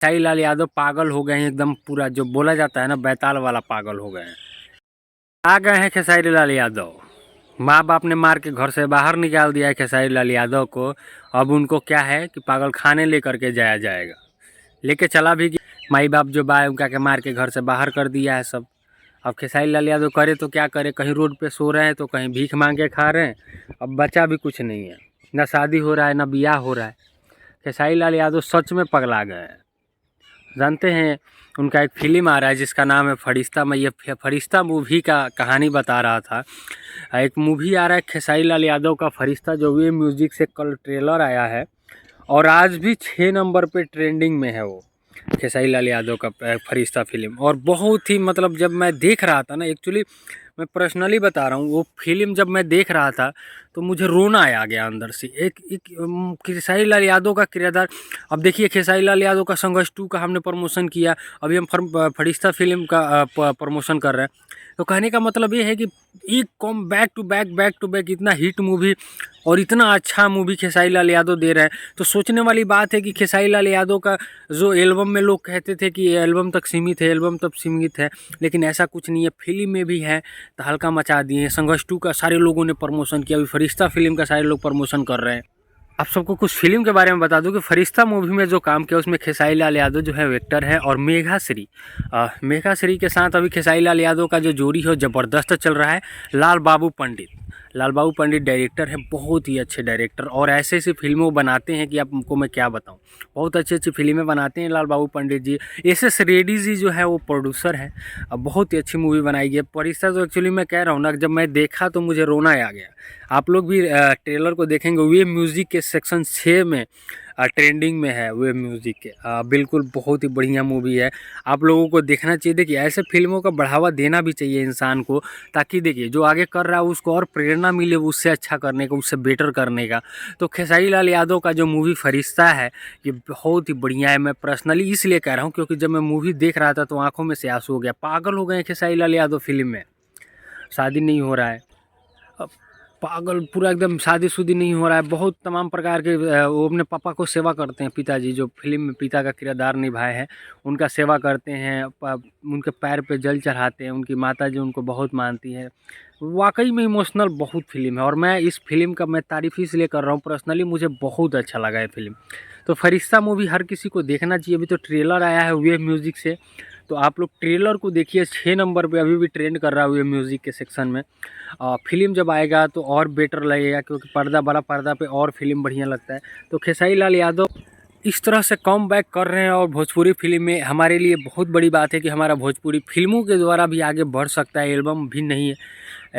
खेसारी लाल यादव पागल हो गए हैं एकदम, पूरा जो बोला जाता है ना बैताल वाला पागल हो गए हैं। आ गए हैं खेसारी लाल यादव, माँ बाप ने मार के घर से बाहर निकाल दिया है खेसारी लाल यादव को। अब उनको क्या है कि पागल खाने लेकर के जाया जाएगा, लेके चला भी गया। माई बाप जो बा उनका के मार के घर से बाहर कर दिया है सब। अब खेसारी लाल यादव करे तो क्या करे, कहीं रोड पे सो रहे हैं तो कहीं भीख मांग के खा रहे हैं। अब बचा भी कुछ नहीं है, ना शादी हो रहा है ना ब्याह हो रहा है। खेसारी लाल यादव सच में पगला गए हैं। जानते हैं उनका एक फिल्म आ रहा है जिसका नाम है फरिश्ता। मैं ये फरिश्ता मूवी का कहानी बता रहा था। एक मूवी आ रहा है खेसारी लाल यादव का फरिश्ता, जो वे म्यूज़िक से कल ट्रेलर आया है और आज भी 6 नंबर पे ट्रेंडिंग में है वो खेसारी लाल यादव का फरिश्ता फिल्म। और बहुत ही मतलब जब मैं देख रहा था ना, एक्चुअली मैं पर्सनली बता रहा हूँ, वो फिल्म जब मैं देख रहा था तो मुझे रोना आ गया अंदर से। एक खेसारी लाल यादव का किरदार। अब देखिए खेसारी लाल यादव का संघर्ष 2 का हमने प्रमोशन किया, अभी हम फरिश्ता फिल्म का प्रमोशन कर रहे हैं। तो कहने का मतलब ये है कि एक कॉम बैक टू बैक इतना हिट मूवी और इतना अच्छा मूवी खेसारी लाल यादव दे रहे हैं। तो सोचने वाली बात है कि खेसारी लाल यादव का जो एल्बम में लोग कहते थे कि एल्बम तक सीमित है, एल्बम तक सीमित है, लेकिन ऐसा कुछ नहीं है, फिल्म में भी है तो हल्का मचा दिए हैं। संघर्ष 2 का सारे लोगों ने प्रमोशन किया, अभी फरिश्ता फिल्म का सारे लोग प्रमोशन कर रहे हैं। आप सबको कुछ फिल्म के बारे में बता दूं कि फरिश्ता मूवी में जो काम किया उसमें खेसारी लाल यादव जो है वेक्टर है और मेघा श्री के साथ अभी खेसारी लाल यादव का जो जोड़ी है ज़बरदस्त चल रहा है। लाल बाबू पंडित डायरेक्टर है, बहुत ही अच्छे डायरेक्टर और ऐसे ऐसी फिल्मों बनाते हैं कि आपको मैं क्या बताऊं। बहुत अच्छी अच्छी फिल्में बनाते हैं लाल बाबू पंडित जी। एस रेड्डी जी जो है वो प्रोड्यूसर है। अब बहुत ही अच्छी मूवी बनाई गई है फरिश्ता। तो एक्चुअली मैं कह रहा हूँ ना, जब मैं देखा तो मुझे रोना आ गया। आप लोग भी ट्रेलर को देखेंगे, वे म्यूज़िक के सेक्शन 6 में ट्रेंडिंग में है वे म्यूज़िक के। बिल्कुल बहुत ही बढ़िया मूवी है, आप लोगों को देखना चाहिए। देखिए ऐसे फिल्मों का बढ़ावा देना भी चाहिए इंसान को, ताकि देखिए जो आगे कर रहा है उसको और प्रेरणा मिले उससे अच्छा करने का, उससे बेटर करने का। तो खेसारी लाल यादव का जो मूवी फरिश्ता है ये बहुत ही बढ़िया है। मैं पर्सनली इसलिए कह रहा हूँ क्योंकि जब मैं मूवी देख रहा था तो आंखों में से आंसू हो गया। पागल हो गए हैं खेसारी लाल यादव फिल्म में। शादी नहीं हो रहा है, पागल पूरा एकदम, शादी नहीं हो रहा है। बहुत तमाम प्रकार के वो अपने पापा को सेवा करते हैं, पिताजी जो फिल्म में पिता का किरदार निभाए हैं उनका सेवा करते हैं, उनके पैर पे जल चढ़ाते हैं। उनकी माता जी उनको बहुत मानती है। वाकई में इमोशनल बहुत फिल्म है और मैं इस फिल्म का मैं तारीफ़ इसलिए कर रहा हूँ, पर्सनली मुझे बहुत अच्छा लगा है फिल्म। तो फरिश्ता मूवी हर किसी को देखना चाहिए। अभी तो ट्रेलर आया है वेव म्यूज़िक से, तो आप लोग ट्रेलर को देखिए। 6 नंबर पे अभी भी ट्रेंड कर रहा है वेव म्यूज़िक के सेक्शन में। फिल्म जब आएगा तो और बेटर लगेगा क्योंकि पर्दा बड़ा पर्दा पे और फिल्म बढ़िया लगता है। तो खेसारी लाल यादव इस तरह से कम बैक कर रहे हैं और भोजपुरी फिल्म में हमारे लिए बहुत बड़ी बात है कि हमारा भोजपुरी फिल्मों के द्वारा भी आगे बढ़ सकता है। एल्बम भी नहीं है,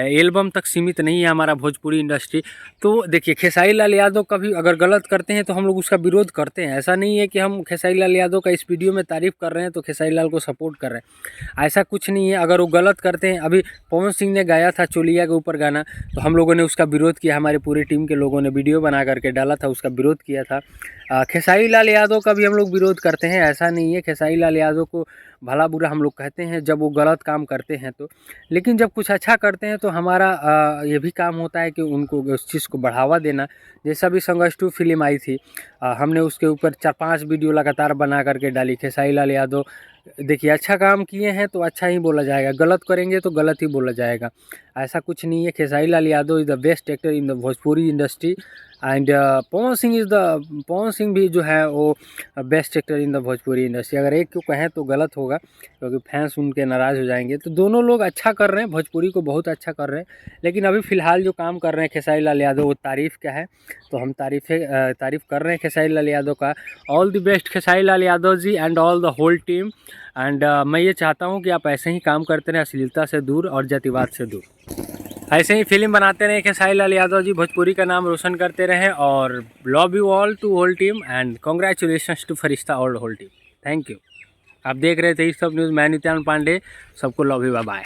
एल्बम तक सीमित नहीं है हमारा भोजपुरी इंडस्ट्री। तो देखिए खेसारी लाल यादव कभी अगर गलत करते हैं तो हम लोग उसका विरोध करते हैं। ऐसा नहीं है कि हम खेसारी लाल यादव का इस वीडियो में तारीफ़ कर रहे हैं तो खेसारी लाल को सपोर्ट कर रहे हैं, ऐसा कुछ नहीं है। अगर वो गलत करते हैं, अभी पवन सिंह ने गाया था चोलिया के ऊपर गाना, तो हम लोगों ने उसका विरोध किया, हमारी पूरी टीम के लोगों ने वीडियो बना करके डाला था, उसका विरोध किया था। खेसारी लाल यादव का भी हम लोग विरोध करते हैं, ऐसा नहीं है। खेसारी लाल यादव को भला बुरा हम लोग कहते हैं जब वो गलत काम करते हैं तो, लेकिन जब कुछ अच्छा करते हैं तो हमारा ये भी काम होता है कि उनको उस चीज़ को बढ़ावा देना। जैसा भी संघर्ष 2 फिल्म आई थी, हमने उसके ऊपर 4-5 वीडियो लगातार बना करके डाली। खेसारी लाल यादव देखिए अच्छा काम किए हैं तो अच्छा ही बोला जाएगा, गलत करेंगे तो गलत ही बोला जाएगा, ऐसा कुछ नहीं है। Khesari Lal Yadav is the best actor in the Bhojpuri industry and Pawan Singh भी जो है वो best actor in the Bhojpuri industry. अगर एक को कहें तो गलत होगा क्योंकि फैंस उनके नाराज़ हो जाएंगे। तो दोनों लोग अच्छा कर रहे हैं, भोजपुरी को बहुत अच्छा कर रहे हैं। लेकिन अभी फ़िलहाल जो काम कर रहे हैं खेसारी लाल यादव वो तारीफ़ का है, तो हम तारीफ़ कर रहे हैं खेसारी लाल यादव का। All the best Khesari Lal Yadav ji and all the whole team. And मैं ये चाहता हूँ कि आप ऐसे ही काम करते रहें, अश्लीलता से दूर और जातिवाद से दूर, ऐसे ही फिल्म बनाते रहें। खेसारी लाल यादव जी भोजपुरी का नाम रोशन करते रहें और love you all to whole team and congratulations to Farishta all whole team. Thank you. आप देख रहे थे इस सब न्यूज़, मैं नित्यानंद पांडे, सबको लव यू, बाय।